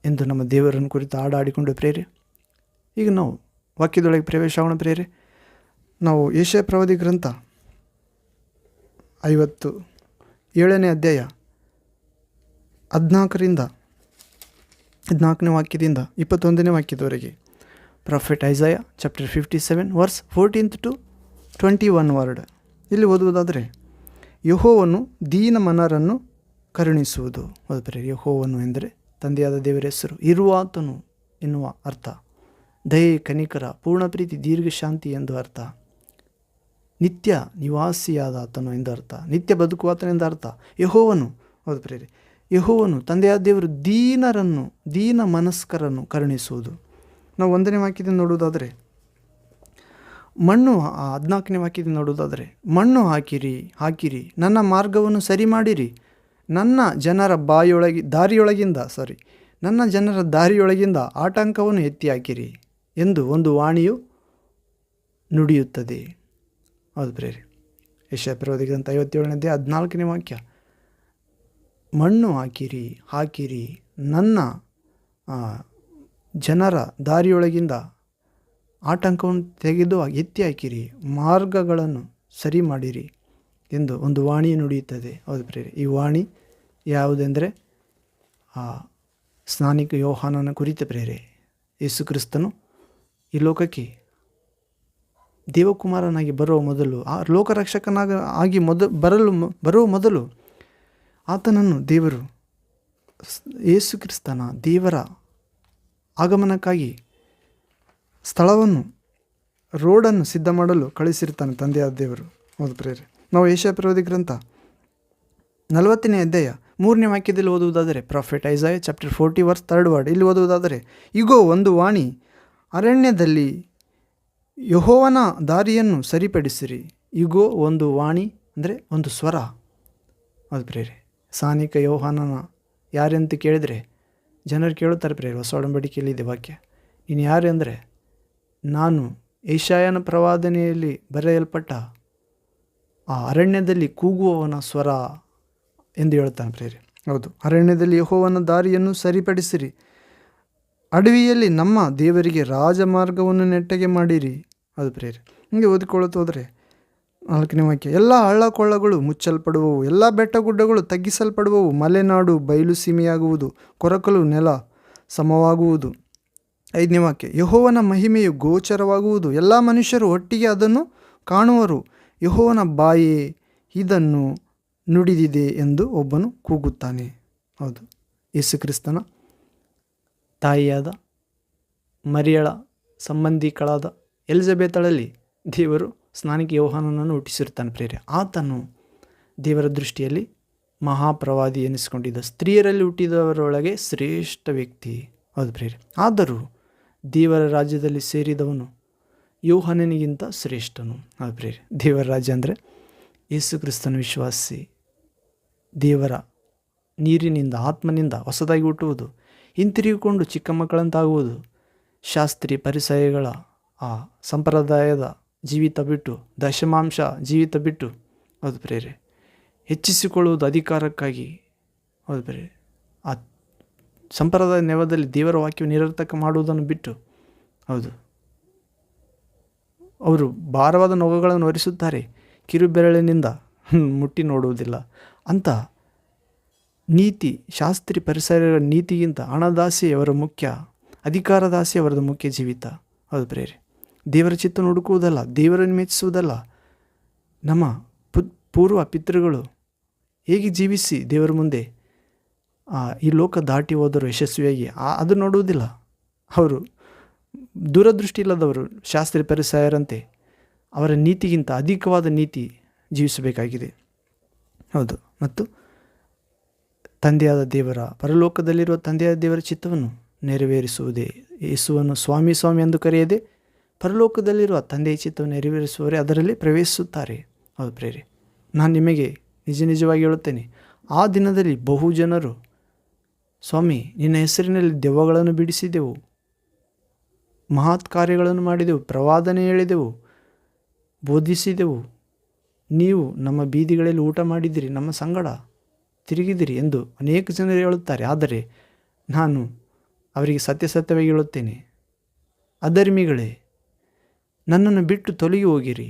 ಎಂದು ನಮ್ಮ ದೇವರನ್ನು ಕುರಿತು ಹಾಡಾಡಿಕೊಂಡು ಪ್ರೇರೆ. ಈಗ ನಾವು ವಾಕ್ಯದೊಳಗೆ ಪ್ರವೇಶ ಆಗೋಣ ಪ್ರೇರೆ. ನಾವು ಯೆಶಾಯ ಪ್ರವಾದಿ ಗ್ರಂಥ 57ನೇ ಅಧ್ಯಾಯ 14ನೇ ವಾಕ್ಯದಿಂದ 21ನೇ ವಾಕ್ಯದವರೆಗೆ. Prophet Isaiah chapter 57 verse 14 to 21 word. ಇಲ್ಲಿ ಓದುವುದಾದರೆ, ಯೆಹೋವನು ದೀನ ಮನರನ್ನು ಕರುಣಿಸುವುದು. ಹೌದು ಪ್ರಿಯರೇ, ಯೆಹೋವನು ಎಂದರೆ ತಂದೆಯಾದ ದೇವರ ಹೆಸರು. ಇರುವಾತನು ಎನ್ನುವ ಅರ್ಥ ದಯೆ, ಕನಿಕರ, ಪೂರ್ಣ ಪ್ರೀತಿ, ದೀರ್ಘ ಶಾಂತಿ ಎಂದು ಅರ್ಥ. ನಿತ್ಯ ನಿವಾಸಿಯಾದ ಆತನು ಎಂದು ಅರ್ಥ. ನಿತ್ಯ ಬದುಕುವಾತನೆಂದು ಅರ್ಥ ಯೆಹೋವನು. ಹೌದು ಪ್ರಿಯರೇ, ಯೆಹೋವನು ತಂದೆಯಾದ ದೇವರು ದೀನರನ್ನು, ದೀನ ಮನಸ್ಕರನ್ನು ಕರುಣಿಸುವುದು. ನಾವು 1ನೇ ವಾಕ್ಯದಿಂದ ನೋಡುವುದಾದರೆ ಮಣ್ಣು, 14ನೇ ವಾಕ್ಯದಿಂದ ನೋಡುವುದಾದರೆ ಮಣ್ಣು ಹಾಕಿರಿ, ನನ್ನ ಮಾರ್ಗವನ್ನು ಸರಿ ಮಾಡಿರಿ, ನನ್ನ ಜನರ ದಾರಿಯೊಳಗಿಂದ ಆಟಂಕವನ್ನು ಎತ್ತಿ ಹಾಕಿರಿ ಎಂದು ಒಂದು ವಾಣಿಯು ನುಡಿಯುತ್ತದೆ. ಹೌದು ಪ್ರಿಯರೇ, ಯೆಶಾಯ ಪ್ರವಾದಿ ಗ್ರಂಥ 57ನೇ ಅಧ್ಯಾಯ 14ನೇ ವಾಕ್ಯ. ಮಣ್ಣು ಹಾಕಿರಿ, ನನ್ನ ಜನರ ದಾರಿಯೊಳಗಿಂದ ಆಟಂಕವನ್ನು ತೆಗೆದು ಎತ್ತಿ ಹಾಕಿರಿ, ಮಾರ್ಗಗಳನ್ನು ಸರಿ ಮಾಡಿರಿ ಎಂದು ಒಂದು ವಾಣಿ ನುಡಿಯುತ್ತದೆ. ಹೌದು ಪ್ರಿಯರೇ, ಈ ವಾಣಿ ಯಾವುದೆಂದರೆ ಸ್ನಾನಿಕ ಯೋಹಾನನ ಕುರಿತ ಪ್ರಿಯರೇ. ಯೇಸು ಕ್ರಿಸ್ತನು ಈ ಲೋಕಕ್ಕೆ ದೇವಕುಮಾರನಾಗಿ ಬರುವ ಮೊದಲು, ಲೋಕರಕ್ಷಕನಾಗಿ ಬರುವ ಮೊದಲು ಆತನನ್ನು ದೇವರು, ಯೇಸು ಕ್ರಿಸ್ತನ ದೇವರ ಆಗಮನಕ್ಕಾಗಿ ಸ್ಥಳವನ್ನು, ರೋಡನ್ನು ಸಿದ್ಧ ಮಾಡಲು ಕಳಿಸಿರ್ತಾನೆ ತಂದೆಯಾದ ದೇವರು. ಹೌದು ಪ್ರಿಯರೇ, ನಾವು ಯೆಶಾಯ ಪ್ರವಾದಿ ಗ್ರಂಥ 40ನೇ ಅಧ್ಯಾಯ 3ನೇ ವಾಕ್ಯದಲ್ಲಿ ಓದುವುದಾದರೆ, prophet Isaiah chapter 40 verse 3rd word, ಇಲ್ಲಿ ಓದುವುದಾದರೆ, ಇಗೋ ಒಂದು ವಾಣಿ ಅರಣ್ಯದಲ್ಲಿ ಯೆಹೋವನ ದಾರಿಯನ್ನು ಸರಿಪಡಿಸಿರಿ. ಇಗೋ ಒಂದು ವಾಣಿ ಅಂದರೆ ಒಂದು ಸ್ವರ. ಹೌದು ಪ್ರಿಯರೇ, ಸ್ನಾನಿಕ ಯೋಹಾನನ ಯಾರೆಂತ ಕೇಳಿದರೆ ಜನರು ಕೇಳುತ್ತಾರೆ ಪ್ರಿಯರೇ, ಹೊಸ ಒಡಂಬಡಿಕೆಯಲ್ಲಿದೆ ವಾಕ್ಯ. ನೀನು ಯಾರು ಅಂದರೆ, ನಾನು ಯೆಶಾಯನ ಪ್ರವಾದನೆಯಲ್ಲಿ ಬರೆಯಲ್ಪಟ್ಟ ಆ ಅರಣ್ಯದಲ್ಲಿ ಕೂಗುವವನ ಸ್ವರ ಎಂದು ಹೇಳ್ತಾನೆ ಪ್ರಿಯರೇ. ಹೌದು, ಅರಣ್ಯದಲ್ಲಿ ಯೆಹೋವನ ದಾರಿಯನ್ನು ಸರಿಪಡಿಸಿರಿ, ಅಡವಿಯಲ್ಲಿ ನಮ್ಮ ದೇವರಿಗೆ ರಾಜಮಾರ್ಗವನ್ನು ನೆಟ್ಟಗೆ ಮಾಡಿರಿ. ಅದು ಪ್ರಿಯರೇ, ಹೀಗೆ ಓದಿಕೊಳ್ಳುತ್ತ ಹೋದರೆ 4ನೇ ವಾಕ್ಯ, ಎಲ್ಲ ಹಳ್ಳಕೊಳ್ಳಗಳು ಮುಚ್ಚಲ್ಪಡುವವು, ಎಲ್ಲ ಬೆಟ್ಟಗುಡ್ಡಗಳು ತಗ್ಗಿಸಲ್ಪಡುವವು, ಮಲೆನಾಡು ಬಯಲು ಸೀಮೆಯಾಗುವುದು, ಕೊರಕಲು ನೆಲ ಸಮವಾಗುವುದು. 5ನೇ ವಾಕ್ಯ, ಯೆಹೋವನ ಮಹಿಮೆಯು ಗೋಚರವಾಗುವುದು, ಎಲ್ಲ ಮನುಷ್ಯರು ಒಟ್ಟಿಗೆ ಅದನ್ನು ಕಾಣುವರು, ಯೆಹೋವನ ಬಾಯೇ ಇದನ್ನು ನುಡಿದಿದೆ ಎಂದು ಒಬ್ಬನು ಕೂಗುತ್ತಾನೆ. ಹೌದು, ಯೇಸು ಕ್ರಿಸ್ತನ ತಾಯಿಯಾದ ಮರಿಯಳ ಸಂಬಂಧಿಗಳಾದ ಎಲಿಜಬೆತಳಲ್ಲಿ ದೇವರು ಸ್ನಾನಿಕ ಯೋಹಾನನನ್ನು ಹುಟ್ಟಿಸಿರ್ತಾನೆ ಪ್ರಿಯರೇ. ಆತನು ದೇವರ ದೃಷ್ಟಿಯಲ್ಲಿ ಮಹಾಪ್ರವಾದಿ ಎನಿಸಿಕೊಂಡಿದ್ದ, ಸ್ತ್ರೀಯರಲ್ಲಿ ಹುಟ್ಟಿದವರೊಳಗೆ ಶ್ರೇಷ್ಠ ವ್ಯಕ್ತಿ. ಹೌದು ಪ್ರಿಯರೇ, ಆದರೂ ದೇವರ ರಾಜ್ಯದಲ್ಲಿ ಸೇರಿದವನು ಯೋಹಾನನಿಗಿಂತ ಶ್ರೇಷ್ಠನು. ಹೌದು ಪ್ರಿಯರೇ, ದೇವರ ರಾಜ್ಯ ಅಂದರೆ ಯೇಸು ಕ್ರಿಸ್ತನ ವಿಶ್ವಾಸಿ ದೇವರ ನೀರಿನಿಂದ, ಆತ್ಮನಿಂದ ಹೊಸದಾಗಿ ಹುಟ್ಟುವುದು, ಹಿಂತಿರುಗಿಕೊಂಡು ಚಿಕ್ಕ ಮಕ್ಕಳಂತಾಗುವುದು, ಶಾಸ್ತ್ರಿ ಪರಿಸಯಗಳ ಆ ಸಂಪ್ರದಾಯದ ಜೀವಿತ ಬಿಟ್ಟು, ದಶಮಾಂಶ ಜೀವಿತ ಬಿಟ್ಟು, ಹೌದು ಪ್ರಿಯರೇ, ಹೆಚ್ಚಿಸಿಕೊಳ್ಳುವುದು ಅಧಿಕಾರಕ್ಕಾಗಿ. ಹೌದು ಪ್ರಿಯರೇ, ಆ ಸಂಪ್ರದಾಯ ನೆವದಲ್ಲಿ ದೇವರ ವಾಕ್ಯವು ನಿರರ್ಥಕ ಮಾಡುವುದನ್ನು ಬಿಟ್ಟು, ಹೌದು, ಅವರು ಭಾರವಾದ ನೊಗಗಳನ್ನು ಹೊರಿಸುತ್ತಾರೆ, ಕಿರುಬೆರಳಿನಿಂದ ಮುಟ್ಟಿ ನೋಡುವುದಿಲ್ಲ ಅಂತ ನೀತಿ, ಶಾಸ್ತ್ರಿ ಪರಿಸರ ನೀತಿಗಿಂತ ಹಣದಾಸೆ ಅವರ ಮುಖ್ಯ, ಅಧಿಕಾರದಾಸೆ ಅವರದ್ದು ಮುಖ್ಯ ಜೀವಿತ. ಹೌದು ಪ್ರಿಯರೇ, ದೇವರ ಚಿತ್ತವನ್ನು ಹುಡುಕುವುದಲ್ಲ, ದೇವರನ್ನು ಮೆಚ್ಚಿಸುವುದಲ್ಲ. ನಮ್ಮ ಪೂರ್ವ ಪಿತೃಗಳು ಹೇಗೆ ಜೀವಿಸಿ ದೇವರ ಮುಂದೆ ಈ ಲೋಕ ದಾಟಿ ಹೋದರು ಯಶಸ್ವಿಯಾಗಿ, ಅದು ನೋಡುವುದಿಲ್ಲ. ಅವರು ದೂರದೃಷ್ಟಿ ಇಲ್ಲದವರು, ಶಾಸ್ತ್ರಿ ಪರಿಸಯರಂತೆ ಅವರ ನೀತಿಗಿಂತ ಅಧಿಕವಾದ ನೀತಿ ಜೀವಿಸಬೇಕಾಗಿದೆ. ಹೌದು, ಮತ್ತು ತಂದೆಯಾದ ದೇವರ, ಪರಲೋಕದಲ್ಲಿರುವ ತಂದೆಯಾದ ದೇವರ ಚಿತ್ತವನ್ನು ನೆರವೇರಿಸುವುದೇ. ಯೇಸುವನ್ನು ಸ್ವಾಮಿ ಸ್ವಾಮಿ ಎಂದು ಕರೆಯದೆ ಪರಲೋಕದಲ್ಲಿರುವ ತಂದೆಯ ಚಿತ್ತವನ್ನು ನೆರವೇರಿಸುವವರೇ ಅದರಲ್ಲಿ ಪ್ರವೇಶಿಸುತ್ತಾರೆ. ಹೌದು ಪ್ರಿಯರೇ, ನಾನು ನಿಮಗೆ ನಿಜವಾಗಿ ಹೇಳುತ್ತೇನೆ, ಆ ದಿನದಲ್ಲಿ ಬಹು ಜನರು, ಸ್ವಾಮಿ ನಿನ್ನ ಹೆಸರಿನಲ್ಲಿ ದೆವ್ವಗಳನ್ನು ಬಿಡಿಸಿದೆವು, ಮಹತ್ ಕಾರ್ಯಗಳನ್ನು ಮಾಡಿದೆವು, ಪ್ರವಾದನೆ ಹೇಳಿದೆವು, ಬೋಧಿಸಿದೆವು, ನೀವು ನಮ್ಮ ಬೀದಿಗಳಲ್ಲಿ ಊಟ ಮಾಡಿದಿರಿ, ನಮ್ಮ ಸಂಗಡ ತಿರುಗಿದಿರಿ ಎಂದು ಅನೇಕ ಜನರು ಹೇಳುತ್ತಾರೆ. ಆದರೆ ನಾನು ಅವರಿಗೆ ಸತ್ಯವಾಗಿ ಹೇಳುತ್ತೇನೆ, ಅಧರ್ಮಿಗಳೇ, ನನ್ನನ್ನು ಬಿಟ್ಟು ತೊಲಗಿ ಹೋಗಿರಿ,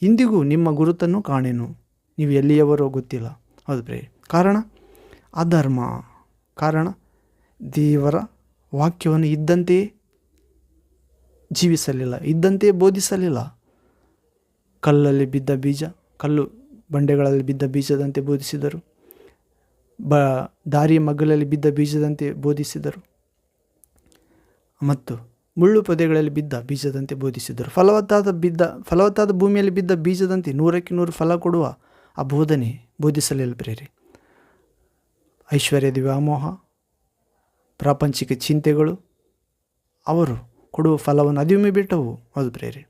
ಇಂದಿಗೂ ನಿಮ್ಮ ಗುರುತನ್ನು ಕಾಣೆನು, ನೀವು ಎಲ್ಲಿಯವರೋ ಗೊತ್ತಿಲ್ಲ. ಹೌದು ಪ್ರಿಯರೇ, ಕಾರಣ ಅಧರ್ಮ, ಕಾರಣ ದೇವರ ವಾಕ್ಯವನ್ನು ಇದ್ದಂತೆಯೇ ಜೀವಿಸಲಿಲ್ಲ, ಇದ್ದಂತೆಯೇ ಬೋಧಿಸಲಿಲ್ಲ. ಕಲ್ಲು ಬಂಡೆಗಳಲ್ಲಿ ಬಿದ್ದ ಬೀಜದಂತೆ ಬೋಧಿಸಿದರು. ದಾರಿಯ ಮಗ್ಗಲಲ್ಲಿ ಬಿದ್ದ ಬೀಜದಂತೆ ಬೋಧಿಸಿದರು ಮತ್ತು ಮುಳ್ಳು ಪೊದೆಗಳಲ್ಲಿ ಬಿದ್ದ ಬೀಜದಂತೆ ಬೋಧಿಸಿದರು. ಫಲವತ್ತಾದ ಭೂಮಿಯಲ್ಲಿ ಬಿದ್ದ ಬೀಜದಂತೆ 100% ಫಲ ಕೊಡುವ ಆ ಬೋಧನೆ ಬೋಧಿಸಲಿಲ್ಲ ಪ್ರೇರೆ. ಐಶ್ವರ್ಯದ ವ್ಯಾಮೋಹ, ಪ್ರಾಪಂಚಿಕ ಚಿಂತೆಗಳು ಅವರು ಕೊಡುವ ಫಲವನ್ನು ಅದಿಮ್ಮೆ ಬಿಟ್ಟವು. ಹೌದು ಪ್ರೇರೆ,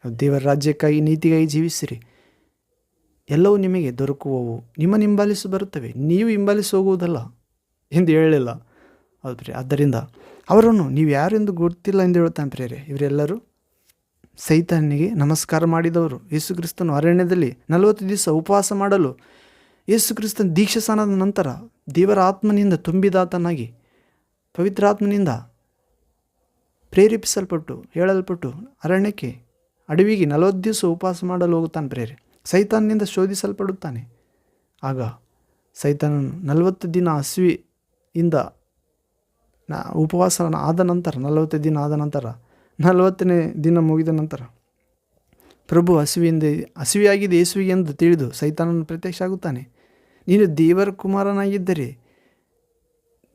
ದೇವರ ರಾಜ್ಯಕ್ಕಾಗಿ ನೀತಿಗಾಗಿ ಜೀವಿಸಿರಿ, ಎಲ್ಲವೂ ನಿಮಗೆ ದೊರಕುವವು, ನಿಮ್ಮನ್ನು ಹಿಂಬಾಲಿಸಿ ಬರುತ್ತವೆ, ನೀವು ಹಿಂಬಾಲಿಸಿ ಹೋಗುವುದಲ್ಲ ಎಂದು ಹೇಳಲಿಲ್ಲ. ಹೌದು ಪ್ರೇರೆ, ಆದ್ದರಿಂದ ಅವರನ್ನು ನೀವು ಯಾರೆಂದು ಗೊತ್ತಿಲ್ಲ ಎಂದು ಹೇಳ್ತಾನೆ ಪ್ರೇರೆ. ಇವರೆಲ್ಲರೂ ಸೈತಾನಿಗೆ ನಮಸ್ಕಾರ ಮಾಡಿದವರು. ಯೇಸು ಕ್ರಿಸ್ತನು ಅರಣ್ಯದಲ್ಲಿ 40 ದಿವಸ ಉಪವಾಸ ಮಾಡಲು ಯೇಸು ಕ್ರಿಸ್ತನ ದೀಕ್ಷಾಸ್ನಾನದ ನಂತರ ದೇವರ ಆತ್ಮನಿಂದ ತುಂಬಿದಾತನಾಗಿ ಪವಿತ್ರಾತ್ಮನಿಂದ ಪ್ರೇರೇಪಿಸಲ್ಪಟ್ಟು ಹೇಳಲ್ಪಟ್ಟು ಅಡವಿಗೆ 40 ದಿವಸ ಉಪವಾಸ ಮಾಡಲು ಹೋಗುತ್ತಾನೆ ಪ್ರೇರೆ. ಸೈತಾನಿನಿಂದ ಶೋಧಿಸಲ್ಪಡುತ್ತಾನೆ. ಆಗ ಸೈತಾನನು 40 ದಿನ ಹಸಿವಿಯಿಂದ ಉಪವಾಸ ಆದ ನಂತರ 40 ದಿನ ಆದ ನಂತರ 40ನೇ ದಿನ ಮುಗಿದ ನಂತರ ಪ್ರಭು ಹಸಿವೆಯಾಗಿದೆ ಯೇಸುವಿಗೆ ಎಂದು ತಿಳಿದು ಸೈತಾನನು ಪ್ರತ್ಯಕ್ಷ ಆಗುತ್ತಾನೆ. ನೀನು ದೇವರ ಕುಮಾರನಾಗಿದ್ದರೆ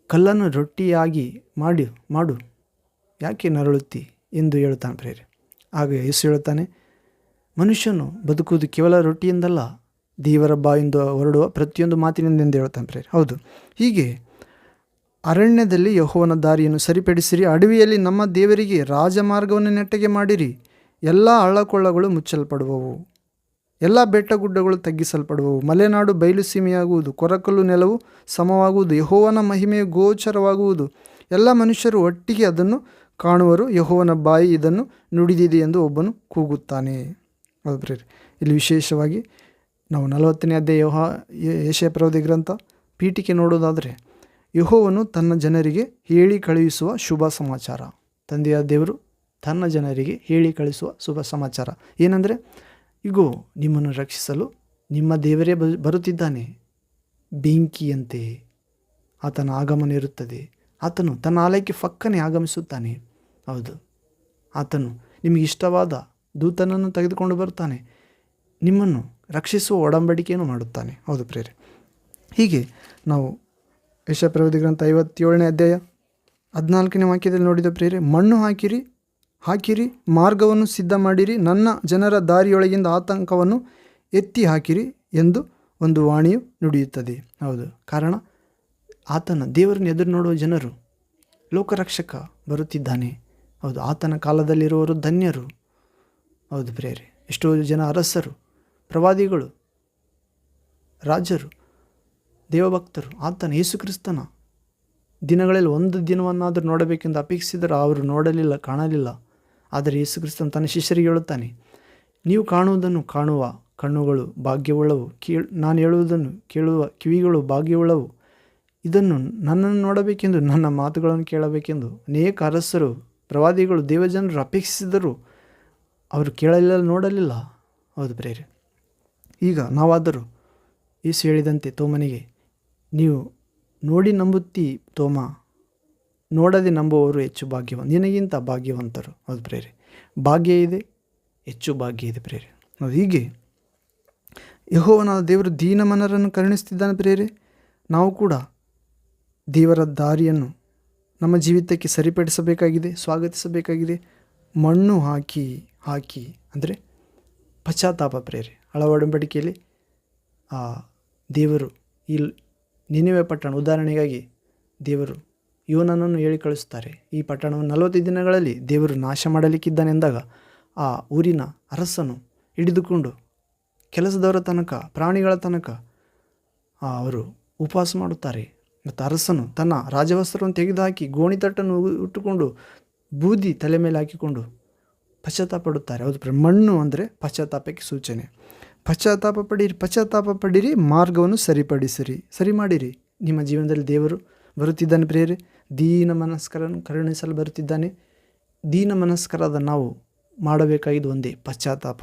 ಕಲ್ಲನ್ನು ರೊಟ್ಟಿಯಾಗಿ ಮಾಡು, ಯಾಕೆ ನರಳುತ್ತಿ ಎಂದು ಹೇಳುತ್ತಾನೆ ಪ್ರೇರೆ. ಆಗ ಯೇಸು ಹೇಳುತ್ತಾನೆ, ಮನುಷ್ಯನು ಬದುಕುವುದು ಕೇವಲ ರೊಟ್ಟಿಯಿಂದಲ್ಲ, ದೇವರ ಬಾಯಿಂದ ಹೊರಡುವ ಪ್ರತಿಯೊಂದು ಮಾತಿನಿಂದ ಎಂದು ಹೇಳ್ತಾನೆ ಪ್ರೇರೆ. ಹೌದು, ಹೀಗೆ ಅರಣ್ಯದಲ್ಲಿ ಯೆಹೋವನ ದಾರಿಯನ್ನು ಸರಿಪಡಿಸಿರಿ, ಅಡವಿಯಲ್ಲಿ ನಮ್ಮ ದೇವರಿಗೆ ರಾಜಮಾರ್ಗವನ್ನು ನೆಟ್ಟಗೆ ಮಾಡಿರಿ. ಎಲ್ಲ ಹಳ್ಳಕೊಳ್ಳಗಳು ಮುಚ್ಚಲ್ಪಡುವವು, ಎಲ್ಲ ಬೆಟ್ಟಗುಡ್ಡಗಳು ತಗ್ಗಿಸಲ್ಪಡುವವು, ಮಲೆನಾಡು ಬಯಲು ಸೀಮೆಯಾಗುವುದು, ಕೊರಕಲ್ಲು ನೆಲವು ಸಮವಾಗುವುದು, ಯೆಹೋವನ ಮಹಿಮೆಯು ಗೋಚರವಾಗುವುದು, ಎಲ್ಲ ಮನುಷ್ಯರು ಒಟ್ಟಿಗೆ ಅದನ್ನು ಕಾಣುವರು, ಯೆಹೋವನ ಬಾಯಿ ಇದನ್ನು ನುಡಿದಿದೆ ಎಂದು ಒಬ್ಬನು ಕೂಗುತ್ತಾನೆ. ಹೌದು, ಇಲ್ಲಿ ವಿಶೇಷವಾಗಿ ನಾವು 40ನೇ ಅಧ್ಯಾಯ ಯೆಶಾಯ ಪ್ರವಾದಿ ಗ್ರಂಥ ಪೀಠಿಕೆ ನೋಡೋದಾದರೆ, ಯೆಹೋವನು ತನ್ನ ಜನರಿಗೆ ಹೇಳಿ ಕಳುಹಿಸುವ ಶುಭ ಸಮಾಚಾರ. ತಂದೆಯ ದೇವರು ತನ್ನ ಜನರಿಗೆ ಹೇಳಿ ಕಳಿಸುವ ಶುಭ ಸಮಾಚಾರ ಏನಂದರೆ, ಇಗೋ ನಿಮ್ಮನ್ನು ರಕ್ಷಿಸಲು ನಿಮ್ಮ ದೇವರೇ ಬರುತ್ತಿದ್ದಾನೆ, ಬೆಂಕಿಯಂತೆ ಆತನ ಆಗಮನ ಇರುತ್ತದೆ. ಆತನು ತನ್ನ ಆಲಯಕ್ಕೆ ಫಕ್ಕನೆ ಆಗಮಿಸುತ್ತಾನೆ. ಹೌದು, ಆತನು ನಿಮಗೆ ಇಷ್ಟವಾದ ದೂತನನ್ನು ತೆಗೆದುಕೊಂಡು ಬರುತ್ತಾನೆ, ನಿಮ್ಮನ್ನು ರಕ್ಷಿಸುವ ಒಡಂಬಡಿಕೆಯನ್ನು ಮಾಡುತ್ತಾನೆ. ಹೌದು ಪ್ರೇರೆ, ಹೀಗೆ ನಾವು ಯೆಶಾಯ ಪ್ರವಾದಿ ಗ್ರಂಥ 57ನೇ ಅಧ್ಯಾಯ 14ನೇ ವಾಕ್ಯದಲ್ಲಿ ನೋಡಿದ ಪ್ರೇರೆ, ಮಣ್ಣು ಹಾಕಿರಿ, ಮಾರ್ಗವನ್ನು ಸಿದ್ಧ ಮಾಡಿರಿ, ನನ್ನ ಜನರ ದಾರಿಯೊಳಗಿಂದ ಆತಂಕವನ್ನು ಎತ್ತಿ ಹಾಕಿರಿ ಎಂದು ಒಂದು ವಾಣಿಯು ನುಡಿಯುತ್ತದೆ. ಹೌದು, ಕಾರಣ ಆತನ ದೇವರನ್ನು ಎದುರು ನೋಡುವ ಜನರು, ಲೋಕರಕ್ಷಕ ಬರುತ್ತಿದ್ದಾನೆ. ಹೌದು, ಆತನ ಕಾಲದಲ್ಲಿರುವವರು ಧನ್ಯರು. ಹೌದು ಪ್ರೇರೆ, ಎಷ್ಟೋ ಜನ ಅರಸರು, ಪ್ರವಾದಿಗಳು, ರಾಜರು, ದೇವಭಕ್ತರು ಆತನ ಯೇಸು ಕ್ರಿಸ್ತನ ದಿನಗಳಲ್ಲಿ ಒಂದು ದಿನವನ್ನಾದರೂ ನೋಡಬೇಕೆಂದು ಅಪೇಕ್ಷಿಸಿದರೂ ಅವರು ನೋಡಲಿಲ್ಲ, ಕಾಣಲಿಲ್ಲ. ಆದರೆ ಯೇಸು ಕ್ರಿಸ್ತನು ತನ್ನ ಶಿಷ್ಯರಿಗೆ ಹೇಳುತ್ತಾನೆ, ನೀವು ಕಾಣುವುದನ್ನು ಕಾಣುವ ಕಣ್ಣುಗಳು ಭಾಗ್ಯವುಳ್ಳವು, ನಾನು ಹೇಳುವುದನ್ನು ಕೇಳುವ ಕಿವಿಗಳು ಭಾಗ್ಯವುಳ್ಳವು. ಇದನ್ನು ನನ್ನನ್ನು ನೋಡಬೇಕೆಂದು, ನನ್ನ ಮಾತುಗಳನ್ನು ಕೇಳಬೇಕೆಂದು ಅನೇಕ ಅರಸರು, ಪ್ರವಾದಿಗಳು, ದೇವಜನರು ಅಪೇಕ್ಷಿಸಿದರು, ಅವರು ಕೇಳಲಿಲ್ಲ, ನೋಡಲಿಲ್ಲ. ಹೌದು ಪ್ರೇರೆ, ಈಗ ನಾವಾದರೂ ಯೇಸು ಹೇಳಿದಂತೆ ತೋಮನಿಗೆ, ನೀವು ನೋಡಿ ನಂಬುತ್ತಿ ತೋಮ, ನೋಡದೆ ನಂಬುವವರು ಹೆಚ್ಚು ನಿನಗಿಂತ ಭಾಗ್ಯವಂತರು. ಹೌದು ಪ್ರೇರೆ, ಭಾಗ್ಯ ಇದೆ, ಹೆಚ್ಚು ಭಾಗ್ಯ ಇದೆ ಪ್ರೇರೆ. ಹೌದು, ಹೀಗೆ ಯೆಹೋವನಾದ ದೇವರು ದೀನಮನರನ್ನು ಕರುಣಿಸ್ತಿದ್ದಾನೆ ಪ್ರೇರೆ. ನಾವು ಕೂಡ ದೇವರ ದಾರಿಯನ್ನು ನಮ್ಮ ಜೀವಿತಕ್ಕೆ ಸರಿಪಡಿಸಬೇಕಾಗಿದೆ, ಸ್ವಾಗತಿಸಬೇಕಾಗಿದೆ. ಮಣ್ಣು ಹಾಕಿ ಅಂದರೆ ಪಶ್ಚಾತ್ತಾಪ ಪ್ರೇರೆ. ಹಳ ಒಡಂಬಡಿಕೆಯಲ್ಲಿ ದೇವರು ಈ ನಿನೆವೆ ಪಟ್ಟಣ ಉದಾಹರಣೆಗಾಗಿ ದೇವರು ಯೋನನನ್ನು ಹೇಳಿ ಕಳಿಸುತ್ತಾರೆ. ಈ ಪಟ್ಟಣವನ್ನು 40 ದಿನಗಳಲ್ಲಿ ದೇವರು ನಾಶ ಮಾಡಲಿಕ್ಕಿದ್ದಾನೆ ಎಂದಾಗ ಆ ಊರಿನ ಅರಸನು ಹಿಡಿದುಕೊಂಡು ಕೆಲಸದವರ ತನಕ, ಪ್ರಾಣಿಗಳ ತನಕ ಅವರು ಉಪವಾಸ ಮಾಡುತ್ತಾರೆ. ಮತ್ತು ಅರಸನು ತನ್ನ ರಾಜವಸ್ತ್ರವನ್ನು ತೆಗೆದುಹಾಕಿ ಗೋಣಿತಟ್ಟನ್ನು ಉಟ್ಟುಕೊಂಡು ಬೂದಿ ತಲೆ ಮೇಲೆ ಹಾಕಿಕೊಂಡು ಪಶ್ಚಾತ್ತಾಪ ಪಡುತ್ತಾರೆ. ಹೌದು, ಮಣ್ಣು ಅಂದರೆ ಪಶ್ಚಾತ್ತಾಪಕ್ಕೆ ಸೂಚನೆ. ಪಶ್ಚಾತ್ತಾಪ ಪಡಿರಿ, ಮಾರ್ಗವನ್ನು ಸರಿ ಮಾಡಿರಿ. ನಿಮ್ಮ ಜೀವನದಲ್ಲಿ ದೇವರು ಬರುತ್ತಿದ್ದಾನೆ ಪ್ರೇರೆ. ದೀನ ಮನಸ್ಕರನ್ನು ಕರುಣಿಸಲು ಬರುತ್ತಿದ್ದಾನೆ. ದೀನ ಮನಸ್ಕರಾದ ನಾವು ಮಾಡಬೇಕಾಗಿದ್ದು ಒಂದೇ, ಪಶ್ಚಾತ್ತಾಪ.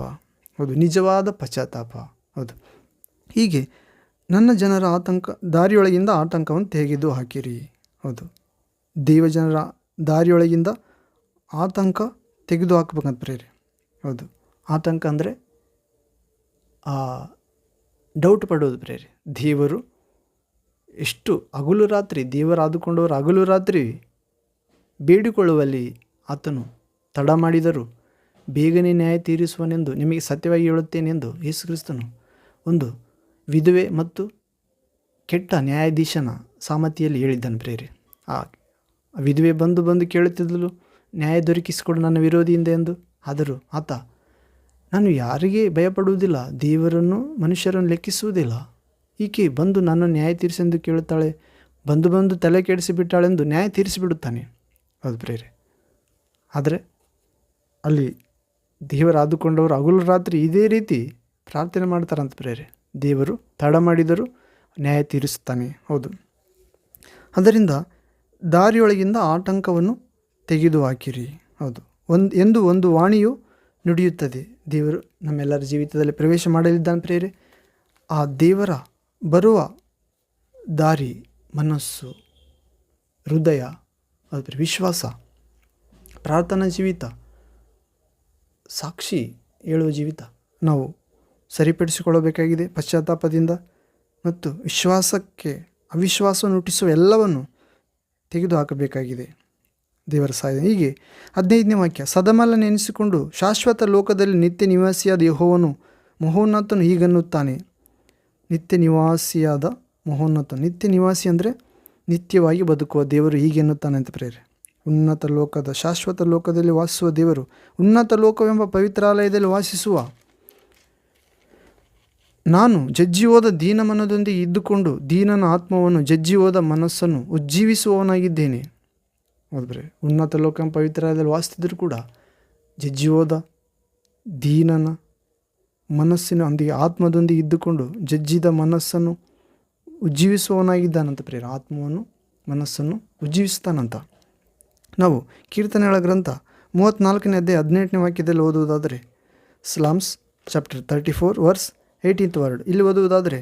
ಹೌದು, ನಿಜವಾದ ಪಶ್ಚಾತ್ತಾಪ. ಹೌದು, ಹೀಗೆ ನನ್ನ ಜನರ ದಾರಿಯೊಳಗಿಂದ ಆತಂಕವನ್ನು ತೆಗೆದು ಹಾಕಿರಿ. ಹೌದು, ದೇವಜನರ ದಾರಿಯೊಳಗಿಂದ ಆತಂಕ ತೆಗೆದು ಹಾಕಬೇಕಂತ ಪ್ರೇರೆ. ಹೌದು, ಆತಂಕ ಅಂದರೆ ಡೌಟ್ ಪಡೋದು ಪ್ರೇರೆ. ದೇವರು ಎಷ್ಟು ಹಗಲು ರಾತ್ರಿ ದೇವರಾದುಕೊಂಡವರು ಹಗಲು ರಾತ್ರಿ ಬೇಡಿಕೊಳ್ಳುವಲ್ಲಿ ಆತನು ತಡ ಮಾಡಿದರೂ ಬೇಗನೆ ನ್ಯಾಯ ತೀರಿಸುವನೆಂದು ನಿಮಗೆ ಸತ್ಯವಾಗಿ ಹೇಳುತ್ತೇನೆಂದು ಯೇಸು ಕ್ರಿಸ್ತನು ಒಂದು ವಿಧವೆ ಮತ್ತು ಕೆಟ್ಟ ನ್ಯಾಯಾಧೀಶನ ಸಾಮತಿಯಲ್ಲಿ ಹೇಳಿದ್ದಾನೆ ಪ್ರೇರೆ. ಆ ವಿಧವೆ ಬಂದು ಕೇಳುತ್ತಿದ್ದಳು, ನ್ಯಾಯ ದೊರಕಿಸಿಕೊಡು ನನ್ನ ವಿರೋಧಿಯಿಂದ ಎಂದು. ಆದರೂ ಆತ, ನಾನು ಯಾರಿಗೆ ಭಯಪಡುವುದಿಲ್ಲ, ದೇವರನ್ನು ಮನುಷ್ಯರನ್ನು ಲೆಕ್ಕಿಸುವುದಿಲ್ಲ. ಈಕೆ ಬಂದು ನನ್ನ ನ್ಯಾಯ ತೀರಿಸೆಂದು ಕೇಳುತ್ತಾಳೆ, ಬಂದು ತಲೆ ಕೆಡಿಸಿಬಿಟ್ಟಾಳೆಂದು ನ್ಯಾಯ ತೀರಿಸಿಬಿಡುತ್ತಾನೆ. ಹೌದು ಪ್ರೇರೆ. ಆದರೆ ಅಲ್ಲಿ ದೇವರಾದುಕೊಂಡವರು ಹಗಲು ರಾತ್ರಿ ಇದೇ ರೀತಿ ಪ್ರಾರ್ಥನೆ ಮಾಡ್ತಾರಂತ ಪ್ರೇರೆ. ದೇವರು ತಡ ಮಾಡಿದರೂ ನ್ಯಾಯ ತೀರಿಸುತ್ತಾನೆ. ಹೌದು. ಅದರಿಂದ ದಾರಿಯೊಳಗಿಂದ ಆತಂಕವನ್ನು ತೆಗೆದುಹಾಕಿರಿ. ಹೌದು. ಒಂದು ವಾಣಿಯು ನುಡಿಯುತ್ತದೆ. ದೇವರು ನಮ್ಮೆಲ್ಲರ ಜೀವಿತದಲ್ಲಿ ಪ್ರವೇಶ ಮಾಡಲಿದ್ದಾನೆ ಪ್ರೇರೆ. ಆ ದೇವರ ಬರುವ ದಾರಿ ಮನಸ್ಸು, ಹೃದಯ, ಅದರ ವಿಶ್ವಾಸ, ಪ್ರಾರ್ಥನಾ ಜೀವಿತ, ಸಾಕ್ಷಿ ಹೇಳುವ ಜೀವಿತ ನಾವು ಸರಿಪಡಿಸಿಕೊಳ್ಳಬೇಕಾಗಿದೆ ಪಶ್ಚಾತ್ತಾಪದಿಂದ. ಮತ್ತು ಅವಿಶ್ವಾಸವನ್ನು ಹುಟ್ಟಿಸುವ ಎಲ್ಲವನ್ನು ತೆಗೆದುಹಾಕಬೇಕಾಗಿದೆ ದೇವರ ಸಹಾಯ. ಹೀಗೆ 15ನೇ ವಾಕ್ಯ, ಸದಮಲನೆ ಎನಿಸಿಕೊಂಡು ಶಾಶ್ವತ ಲೋಕದಲ್ಲಿ ನಿತ್ಯ ನಿವಾಸಿಯಾದ ಯೆಹೋವನು ಮಹೋನ್ನತನು ಹೀಗನ್ನುತ್ತಾನೆ. ನಿತ್ಯ ನಿವಾಸಿಯಾದ ಮಹೋನ್ನತನು, ನಿತ್ಯ ನಿವಾಸಿ ಅಂದರೆ ನಿತ್ಯವಾಗಿ ಬದುಕುವ ದೇವರು ಹೀಗೆನ್ನುತ್ತಾನೆ ಅಂತ ಪ್ರೇರೆ. ಉನ್ನತ ಲೋಕದ ಶಾಶ್ವತ ಲೋಕದಲ್ಲಿ ವಾಸಿಸುವ ದೇವರು, ಉನ್ನತ ಲೋಕವೆಂಬ ಪವಿತ್ರಾಲಯದಲ್ಲಿ ವಾಸಿಸುವ ನಾನು ಜಜ್ಜಿ ಹೋದ ದೀನ ಮನದೊಂದಿಗೆ ಇದ್ದುಕೊಂಡು ದೀನನ ಆತ್ಮವನ್ನು ಜಜ್ಜಿ ಹೋದ ಮನಸ್ಸನ್ನು ಉಜ್ಜೀವಿಸುವವನಾಗಿದ್ದೇನೆ. ಹೌದ್ರೆ, ಉನ್ನತ ಲೋಕ ಪವಿತ್ರಾಲಯದಲ್ಲಿ ವಾಸಿಸಿದ್ರು ಕೂಡ ಜಜ್ಜಿ ಹೋದ ದೀನನ ಮನಸ್ಸಿನ ಒಂದಿಗೆ ಆತ್ಮದೊಂದಿಗೆ ಇದ್ದುಕೊಂಡು ಜಜ್ಜಿದ ಮನಸ್ಸನ್ನು ಉಜ್ಜೀವಿಸುವವನಾಗಿದ್ದಾನಂತ ಪ್ರೇರ. ಆತ್ಮವನ್ನು ಮನಸ್ಸನ್ನು ಉಜ್ಜೀವಿಸ್ತಾನಂತ. ನಾವು ಕೀರ್ತನೆಗಳ ಗ್ರಂಥ 34ನೇ ಅಧ್ಯಾಯ 18ನೇ ವಾಕ್ಯದಲ್ಲಿ ಓದುವುದಾದರೆ, slams chapter 34 verse 18th word. ಇಲ್ಲಿ ಓದುವುದಾದರೆ,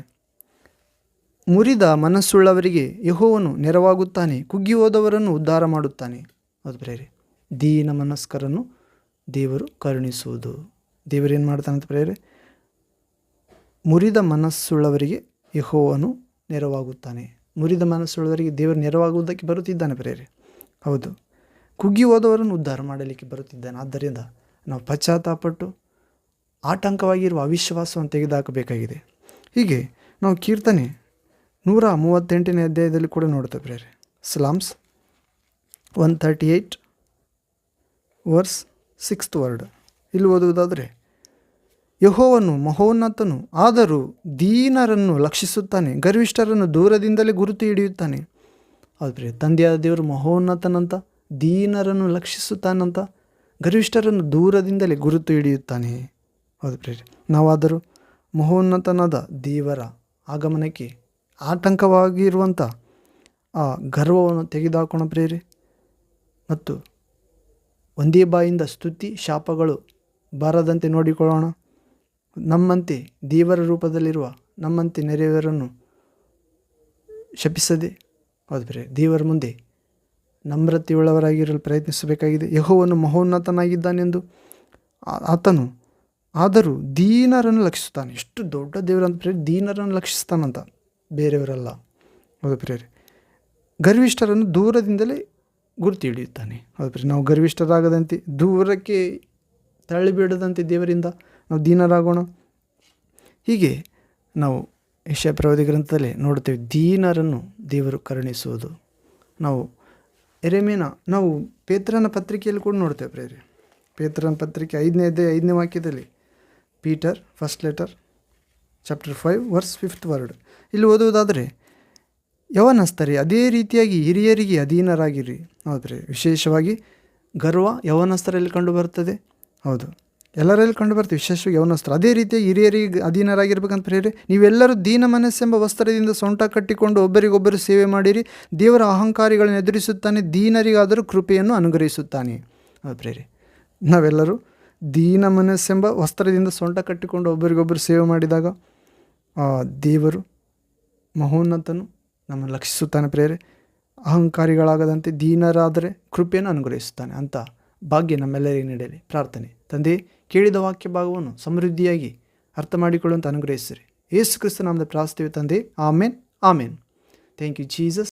ಮುರಿದ ಮನಸ್ಸುಳ್ಳವರಿಗೆ ಯೆಹೋವನು ನೆರವಾಗುತ್ತಾನೆ, ಕುಗ್ಗಿ ಹೋದವರನ್ನು ಉದ್ಧಾರ ಮಾಡುತ್ತಾನೆ. ಅದು ಪ್ರೇರೆ, ದೀನ ಮನಸ್ಕರನ್ನು ದೇವರು ಕರುಣಿಸುವುದು. ದೇವರೇನು ಮಾಡ್ತಾನಂತ ಪ್ರೇರೆ, ಮುರಿದ ಮನಸ್ಸುಳ್ಳವರಿಗೆ ಯೆಹೋವನು ನೆರವಾಗುತ್ತಾನೆ. ಮುರಿದ ಮನಸ್ಸುಳ್ಳವರಿಗೆ ದೇವರು ನೆರವಾಗುವುದಕ್ಕೆ ಬರುತ್ತಿದ್ದಾನೆ ಪ್ರೇರೆ. ಹೌದು, ಕುಗ್ಗಿ ಹೋದವರನ್ನು ಉದ್ಧಾರ ಮಾಡಲಿಕ್ಕೆ ಬರುತ್ತಿದ್ದಾನೆ. ಆದ್ದರಿಂದ ನಾವು ಪಶ್ಚಾತ್ತಾಪಟ್ಟು ಆತಂಕವಾಗಿರುವ ಅವಿಶ್ವಾಸವನ್ನು ತೆಗೆದುಹಾಕಬೇಕಾಗಿದೆ. ಹೀಗೆ ನಾವು ಕೀರ್ತನೆ 138ನೇ ಅಧ್ಯಾಯದಲ್ಲಿ ಕೂಡ ನೋಡ್ತೇವೆ ಪ್ರೇರೆ. Slams 138 verse 6th word. ಇಲ್ಲಿ ಓದುವುದಾದರೆ, ಯೆಹೋವನು ಮಹೋನ್ನತನು, ಆದರೂ ದೀನರನ್ನು ಲಕ್ಷಿಸುತ್ತಾನೆ, ಗರ್ವಿಷ್ಠರನ್ನು ದೂರದಿಂದಲೇ ಗುರುತು ಹಿಡಿಯುತ್ತಾನೆ. ಹೌದು ಪ್ರಿಯ, ತಂದೆಯಾದ ದೇವರು ಮಹೋನ್ನತನಂತ, ದೀನರನ್ನು ಲಕ್ಷಿಸುತ್ತಾನಂತ, ಗರ್ವಿಷ್ಠರನ್ನು ದೂರದಿಂದಲೇ ಗುರುತು ಹಿಡಿಯುತ್ತಾನೆ. ಹೌದು ಪ್ರಿಯ, ನಾವಾದರೂ ಮಹೋನ್ನತನಾದ ದೇವರ ಆಗಮನಕ್ಕೆ ಆತಂಕವಾಗಿರುವಂಥ ಆ ಗರ್ವವನ್ನು ತೆಗೆದುಹಾಕೋಣ ಪ್ರೇರೆ. ಮತ್ತು ಒಂದೇ ಬಾಯಿಂದ ಸ್ತುತಿ ಶಾಪಗಳು ಬಾರದಂತೆ ನೋಡಿಕೊಳ್ಳೋಣ. ನಮ್ಮಂತೆ ದೇವರ ರೂಪದಲ್ಲಿರುವ ನಮ್ಮಂತೆ ನೆರೆಯವರನ್ನು ಶಪಿಸದೆ, ಹೌದು ಪ್ರಿಯ, ದೇವರ ಮುಂದೆ ನಮ್ರತೆಯುಳ್ಳವರಾಗಿರಲು ಪ್ರಯತ್ನಿಸಬೇಕಾಗಿದೆ. ಯೆಹೋವನು ಮಹೋನ್ನತನಾಗಿದ್ದಾನೆಂದು ಆತನು ಆದರೂ ದೀನರನ್ನು ಲಕ್ಷಿಸುತ್ತಾನೆ. ಎಷ್ಟು ದೊಡ್ಡ ದೇವರಂತ ಪ್ರೇರೆ, ದೀನರನ್ನು ಲಕ್ಷಿಸ್ತಾನಂತ, ಬೇರೆಯವರಲ್ಲ. ಹೌದು ಪ್ರೇರೆ, ಗರ್ವಿಷ್ಠರನ್ನು ದೂರದಿಂದಲೇ ಗುರುತು ಹಿಡಿಯುತ್ತಾನೆ. ಹೌದು ಪ್ರೇರೆ, ನಾವು ಗರ್ವಿಷ್ಠರಾಗದಂತೆ, ದೂರಕ್ಕೆ ತಳ್ಳಿಬಿಡದಂತೆ ದೇವರಿಂದ ನಾವು ದೀನರಾಗೋಣ. ಹೀಗೆ ನಾವು ಯೆಶಾಯ ಪ್ರವಾದಿ ಗ್ರಂಥದಲ್ಲಿ ನೋಡ್ತೇವೆ, ದೀನರನ್ನು ದೇವರು ಕರುಣಿಸುವುದು. ನಾವು ನಾವು ಪೇತ್ರನ ಪತ್ರಿಕೆಯಲ್ಲಿ ಕೂಡ ನೋಡ್ತೇವೆ ಪ್ರೇರೆ. ಪೇತ್ರನ ಪತ್ರಿಕೆ 5ನೇ ಅಧ್ಯಾಯ 5ನೇ ವಾಕ್ಯದಲ್ಲಿ, Peter first letter chapter 5 verse 5th word. ಇಲ್ಲಿ ಓದುವುದಾದರೆ, ಯವನಸ್ಥರೇ ಅದೇ ರೀತಿಯಾಗಿ ಹಿರಿಯರಿಗೆ ಅಧೀನರಾಗಿರಿ. ಹೌದು ಪ್ರೇರೆ, ವಿಶೇಷವಾಗಿ ಗರ್ವ ಯವನಸ್ಥರಲ್ಲಿ ಕಂಡು ಬರ್ತದೆ. ಹೌದು, ಎಲ್ಲರಲ್ಲಿ ಕಂಡು ಬರ್ತೀವಿ, ವಿಶೇಷವಾಗಿ ಯವನಸ್ಥರು. ಅದೇ ರೀತಿಯಾಗಿ ಹಿರಿಯರಿಗೆ ಅಧೀನರಾಗಿರ್ಬೇಕಂತ ಪ್ರೇರೆ. ನೀವೆಲ್ಲರೂ ದೀನ ಮನಸ್ಸೆಂಬ ವಸ್ತ್ರದಿಂದ ಸೊಂಟ ಕಟ್ಟಿಕೊಂಡು ಒಬ್ಬರಿಗೊಬ್ಬರು ಸೇವೆ ಮಾಡಿರಿ. ದೇವರ ಅಹಂಕಾರಿಗಳನ್ನು ಎದುರಿಸುತ್ತಾನೆ, ದೀನರಿಗಾದರೂ ಕೃಪೆಯನ್ನು ಅನುಗ್ರಹಿಸುತ್ತಾನೆ. ಹೌದು ಪ್ರೇರೆ, ನಾವೆಲ್ಲರೂ ದೀನ ಮನಸ್ಸೆಂಬ ವಸ್ತ್ರದಿಂದ ಸೊಂಟ ಕಟ್ಟಿಕೊಂಡು ಒಬ್ಬರಿಗೊಬ್ಬರು ಸೇವೆ ಮಾಡಿದಾಗ ದೇವರು ಮಹೋನ್ನತನು ನಮ್ಮನ್ನು ಲಕ್ಷಿಸುತ್ತಾನೆ ಪ್ರೇರೆ. ಅಹಂಕಾರಿಗಳಾಗದಂತೆ ದೀನರಾದರೆ ಕೃಪೆಯನ್ನು ಅನುಗ್ರಹಿಸುತ್ತಾನೆ ಅಂತ ಭಾಗ್ಯ ನಮ್ಮೆಲ್ಲರಿಗೆ ನೀಡಲಿ. ಪ್ರಾರ್ಥನೆ. ತಂದೆ, ಕೇಳಿದ ವಾಕ್ಯ ಭಾಗವನ್ನು ಸಮೃದ್ಧಿಯಾಗಿ ಅರ್ಥ ಮಾಡಿಕೊಳ್ಳುವಂತ ಅನುಗ್ರಹಿಸಿರಿ. ಯೇಸು ಕ್ರಿಸ್ತ ನಾಮದಲ್ಲಿ ಪ್ರಾರ್ಥಿಸುತ್ತೇವೆ ತಂದೆ. Amen, amen. Thank you Jesus.